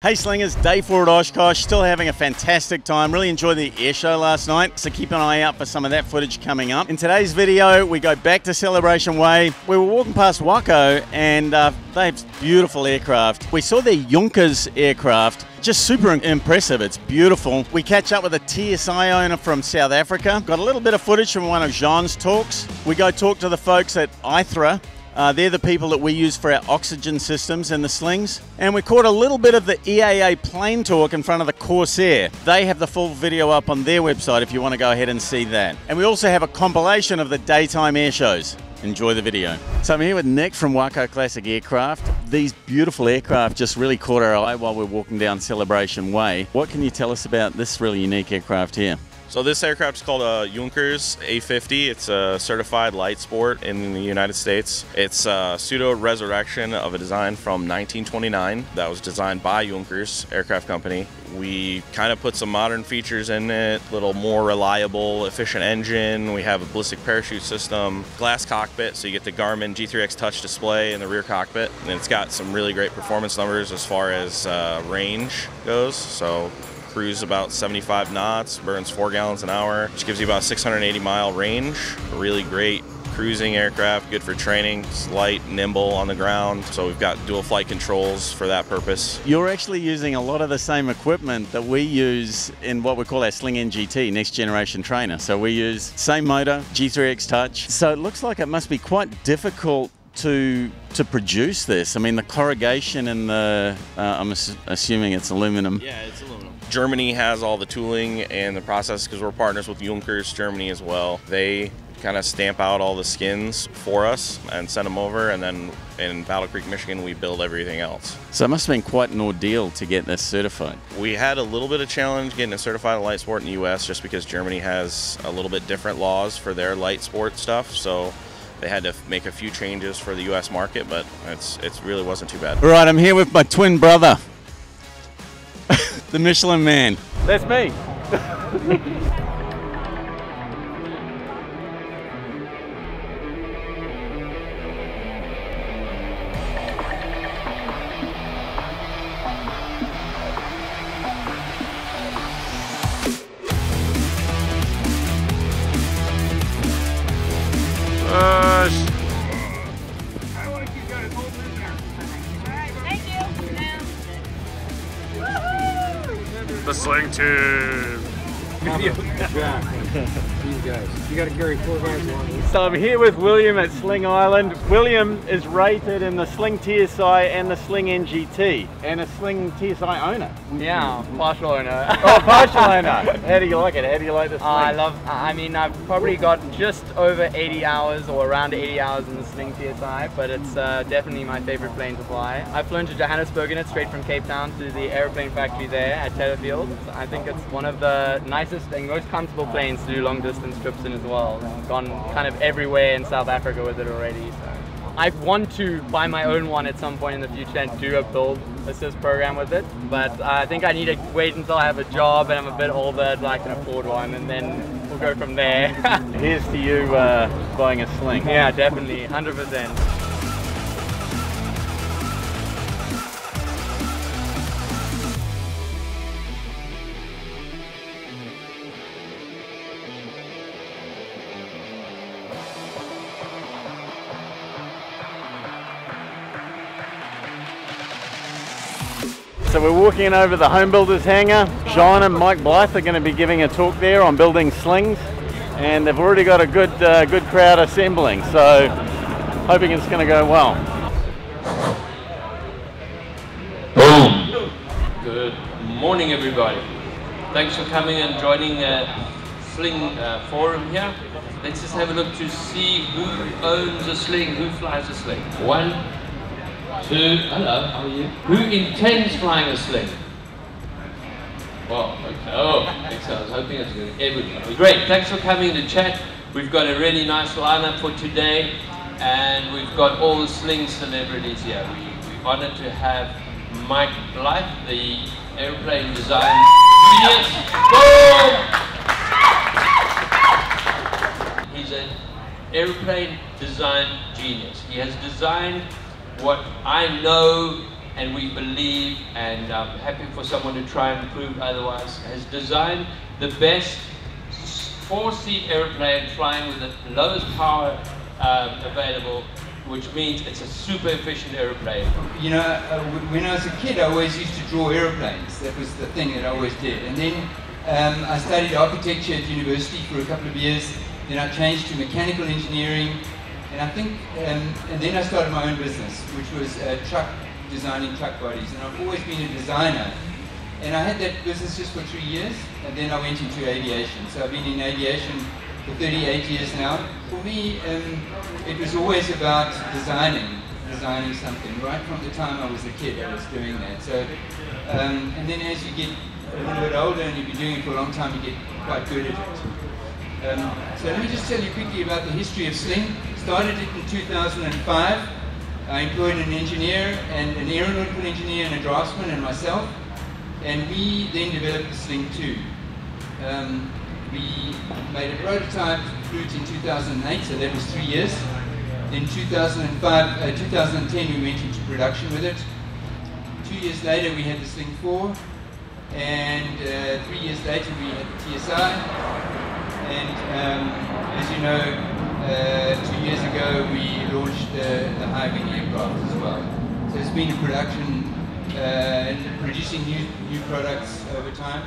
Hey Slingers, day 4 at Oshkosh, still having a fantastic time. Really enjoyed the air show last night, so keep an eye out for some of that footage coming up. In today's video, we go back to Celebration Way. We were walking past Waco and they have beautiful aircraft. We saw their Junkers aircraft, just super impressive, it's beautiful. We catch up with a TSi owner from South Africa. Got a little bit of footage from one of Jean's talks. We go talk to the folks at Aithre. They're the people that we use for our oxygen systems and the slings. And we caught a little bit of the EAA plane talk in front of the Corsair. They have the full video up on their website if you want to go ahead and see that. And we also have a compilation of the daytime air shows. Enjoy the video. So I'm here with Nick from Waco Classic Aircraft. These beautiful aircraft just really caught our eye while we're walking down Celebration Way. What can you tell us about this really unique aircraft here? So this aircraft is called a Junkers A50. It's a certified light sport in the United States. It's a pseudo-resurrection of a design from 1929 that was designed by Junkers Aircraft Company. We kind of put some modern features in it, a little more reliable, efficient engine. We have a ballistic parachute system, glass cockpit, so you get the Garmin G3X touch display in the rear cockpit. And it's got some really great performance numbers as far as range goes. So cruise about 75 knots, burns 4 gallons an hour, which gives you about 680-mile range. A really great cruising aircraft, good for training. It's light, nimble on the ground, so we've got dual flight controls for that purpose. You're actually using a lot of the same equipment that we use in what we call our Sling NGT, next generation trainer. So we use same motor, G3X touch. So it looks like it must be quite difficult to produce this. I mean, the corrugation and the, I'm assuming it's aluminum. Yeah, it's aluminum. Germany has all the tooling and the process because we're partners with Junkers Germany as well. They kind of stamp out all the skins for us and send them over, and then in Battle Creek, Michigan, we build everything else. So it must have been quite an ordeal to get this certified. We had a little bit of challenge getting it certified in light sport in the US just because Germany has a little bit different laws for their light sport stuff. So they had to make a few changes for the US market, but it really wasn't too bad. All right, I'm here with my twin brother, the Michelin Man. That's me. I want to keep going hold in there. Alright, thank you. The Sling Tube. These guys. You got to carry 4 guys along. So I'm here with William at Sling Island. William is rated in the Sling TSi and the Sling NGT, and a Sling TSi owner. Yeah, partial owner. Oh, partial owner. How do you like it? How do you like the Sling? I mean, I've probably got just over 80 hours or around 80 hours in the Sling TSi, but it's definitely my favorite plane to fly. I've flown to Johannesburg in it, straight from Cape Town to the airplane factory there at Tellerfield. I think it's one of the nicest and most comfortable planes to do long distance trips in as well. I've gone kind of everywhere in South Africa with it already. So I want to buy my own one at some point in the future and do a build assist program with it, but I think I need to wait until I have a job and I'm a bit older and I can afford one, and then we'll go from there. Here's to you buying a Sling. Yeah, definitely, 100%. So we're walking over the Homebuilders hangar. Jean and Mike Blyth are going to be giving a talk there on building slings, and they've already got a good crowd assembling, so hoping it's going to go well. Boom! Good morning, everybody. Thanks for coming and joining Sling forum here. Let's just have a look to see who owns a Sling, who flies a Sling. 1, 2, hello, how are you? Who intends flying a Sling? Well, okay. Oh, excellent. I was hoping it's going to everybody. Great, thanks for coming to chat. We've got a really nice lineup for today, and we've got all the Sling celebrities here. We're honored to have Mike Blyth, the airplane design genius. Boom! He's an airplane design genius. He has designed what I know and we believe, and I'm happy for someone to try and prove otherwise, has designed the best 4-seat airplane flying with the lowest power available, which means it's a super efficient airplane. You know, when I was a kid, I always used to draw airplanes. That was the thing that I always did. And then I studied architecture at university for a couple of years. Then I changed to mechanical engineering, and I think, and then I started my own business, which was designing truck bodies. And I've always been a designer. And I had that business just for 3 years, and then I went into aviation. So I've been in aviation for 38 years now. For me, it was always about designing something. Right from the time I was a kid, I was doing that. So, and then as you get a little bit older and you've been doing it for a long time, you get quite good at it. So let me just tell you quickly about the history of Sling. Started it in 2005. I employed an engineer and an aeronautical engineer and a draftsman and myself. And we then developed the Sling 2. We made a prototype, flew it in 2008, so that was 3 years. In 2010 we went into production with it. 2 years later we had the Sling 4, and 3 years later we had the TSi. And as you know, 2 years ago we launched the high-wing aircraft as well. So it's been in production, producing new products over time.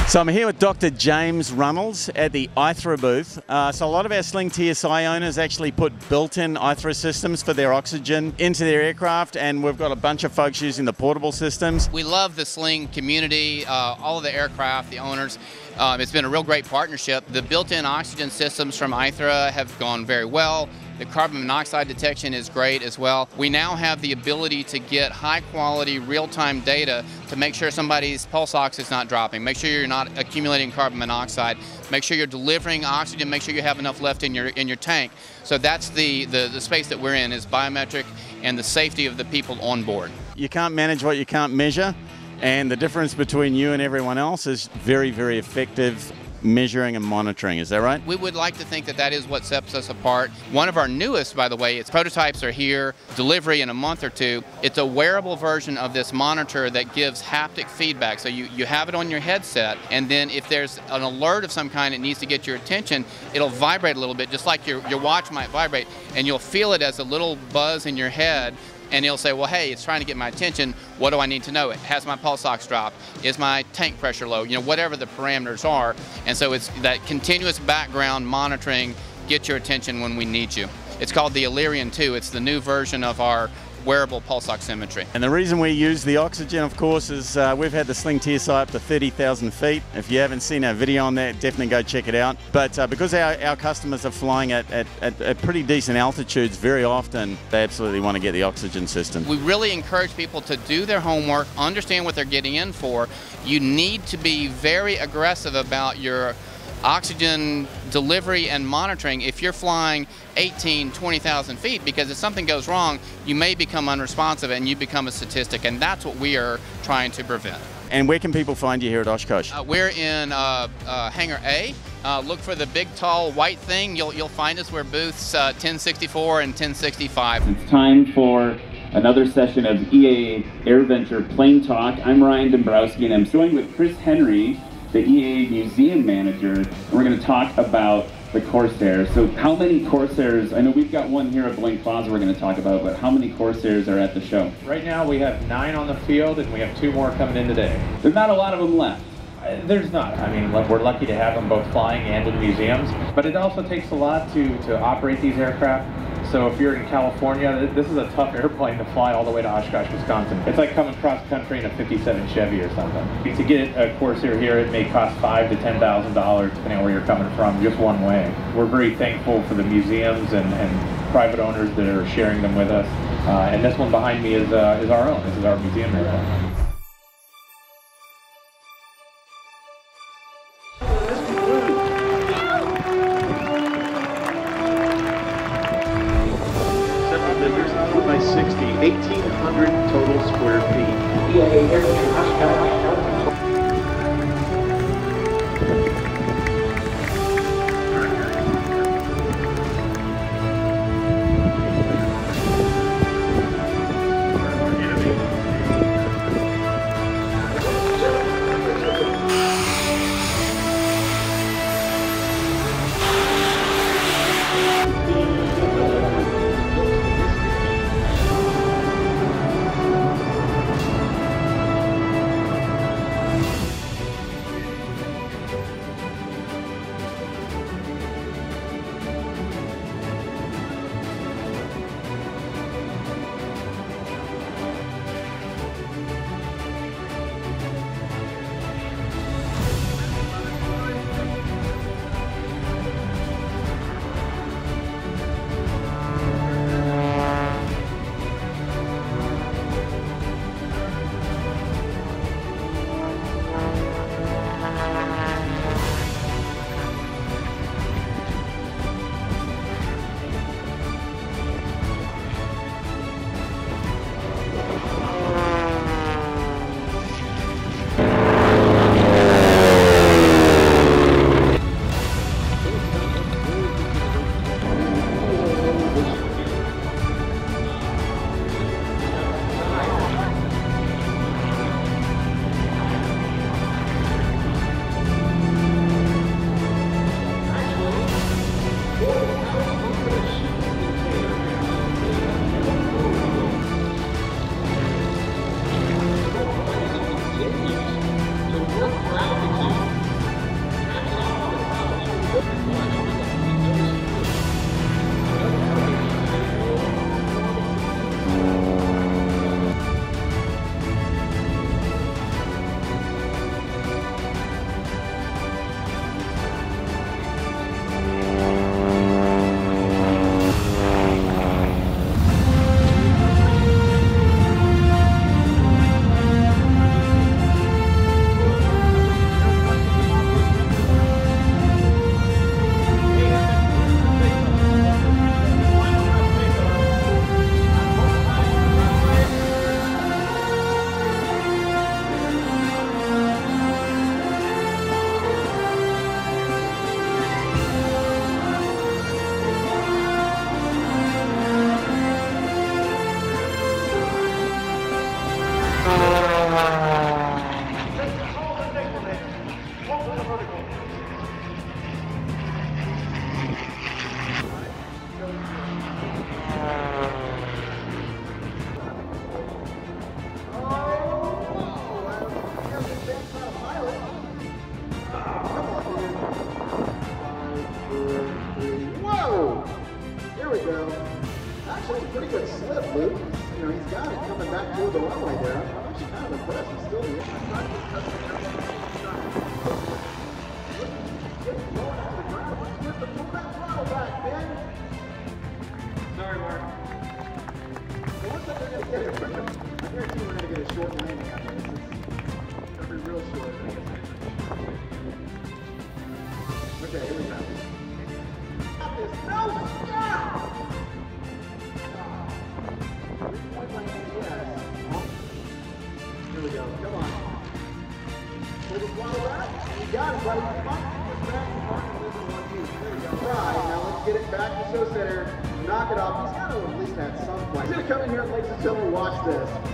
So I'm here with Dr. James Runnels at the Aithre booth. So a lot of our Sling TSi owners actually put built-in Aithre systems for their oxygen into their aircraft, and we've got a bunch of folks using the portable systems. We love the Sling community, all of the aircraft, the owners. It's been a real great partnership. The built-in oxygen systems from Aithre have gone very well. The carbon monoxide detection is great as well. We now have the ability to get high quality real-time data to make sure somebody's pulse ox is not dropping, make sure you're not accumulating carbon monoxide, make sure you're delivering oxygen, make sure you have enough left in your tank. So that's the space that we're in, is biometric and the safety of the people on board. You can't manage what you can't measure, and the difference between you and everyone else is very, very effective measuring and monitoring. Is that right? We would like to think that that is what sets us apart. One of our newest, by the way, its prototypes are here, delivery in a month or two. It's a wearable version of this monitor that gives haptic feedback. So you have it on your headset, and then if there's an alert of some kind that needs to get your attention, it'll vibrate a little bit, just like your watch might vibrate, and you'll feel it as a little buzz in your head. And he'll say, well, hey, it's trying to get my attention. What do I need to know? Has my pulse ox dropped? Is my tank pressure low? You know, whatever the parameters are. And so it's that continuous background monitoring, get your attention when we need you. It's called the Illyrian 2. It's the new version of our wearable pulse oximetry. And the reason we use the oxygen, of course, is we've had the Sling TSi up to 30,000 feet. If you haven't seen our video on that, definitely go check it out. But because our customers are flying at pretty decent altitudes very often, they absolutely want to get the oxygen system. We really encourage people to do their homework, understand what they're getting in for. You need to be very aggressive about your oxygen delivery and monitoring if you're flying 18, 20,000 feet, because if something goes wrong, you may become unresponsive and you become a statistic, and that's what we are trying to prevent. And where can people find you here at Oshkosh? We're in Hangar A. Look for the big, tall, white thing. You'll find us. We're booths 1064 and 1065. It's time for another session of EAA AirVenture Plane Talk. I'm Ryan Dombrowski, and I'm joined with Chris Henry, the EAA Museum Manager, and we're going to talk about the Corsair. So how many Corsairs, I know we've got one here at Blank Plaza we're going to talk about, but how many Corsairs are at the show? Right now we have 9 on the field, and we have 2 more coming in today. There's not a lot of them left. There's not. I mean, we're lucky to have them both flying and in museums, but it also takes a lot to operate these aircraft. So if you're in California, this is a tough airplane to fly all the way to Oshkosh, Wisconsin. It's like coming cross country in a 57 Chevy or something. To get a Corsair here, it may cost $5,000 to $10,000 depending on where you're coming from, just one way. We're very thankful for the museums and private owners that are sharing them with us. And this one behind me is our own. This is our museum airplane. 360, 1,800 total square feet. EAA AirVenture Oshkosh.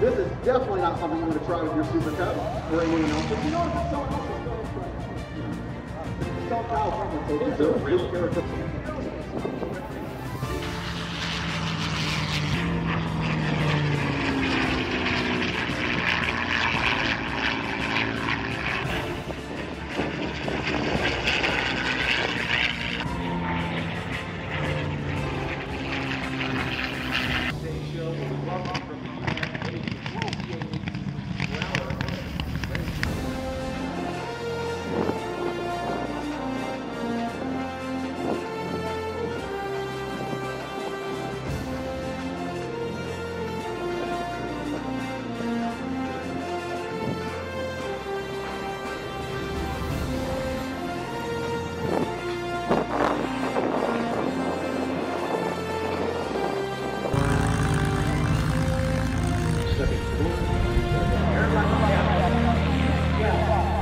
This is definitely not something you want to try with your Super Cub or anyone else. But you know, if it's someone else's phone, it's self-power. It's a real character.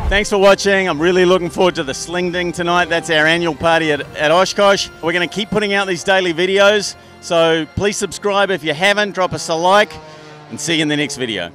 Thanks for watching. I'm really looking forward to the Sling Ding tonight. That's our annual party at Oshkosh. We're going to keep putting out these daily videos, so please subscribe if you haven't. Drop us a like, and see you in the next video.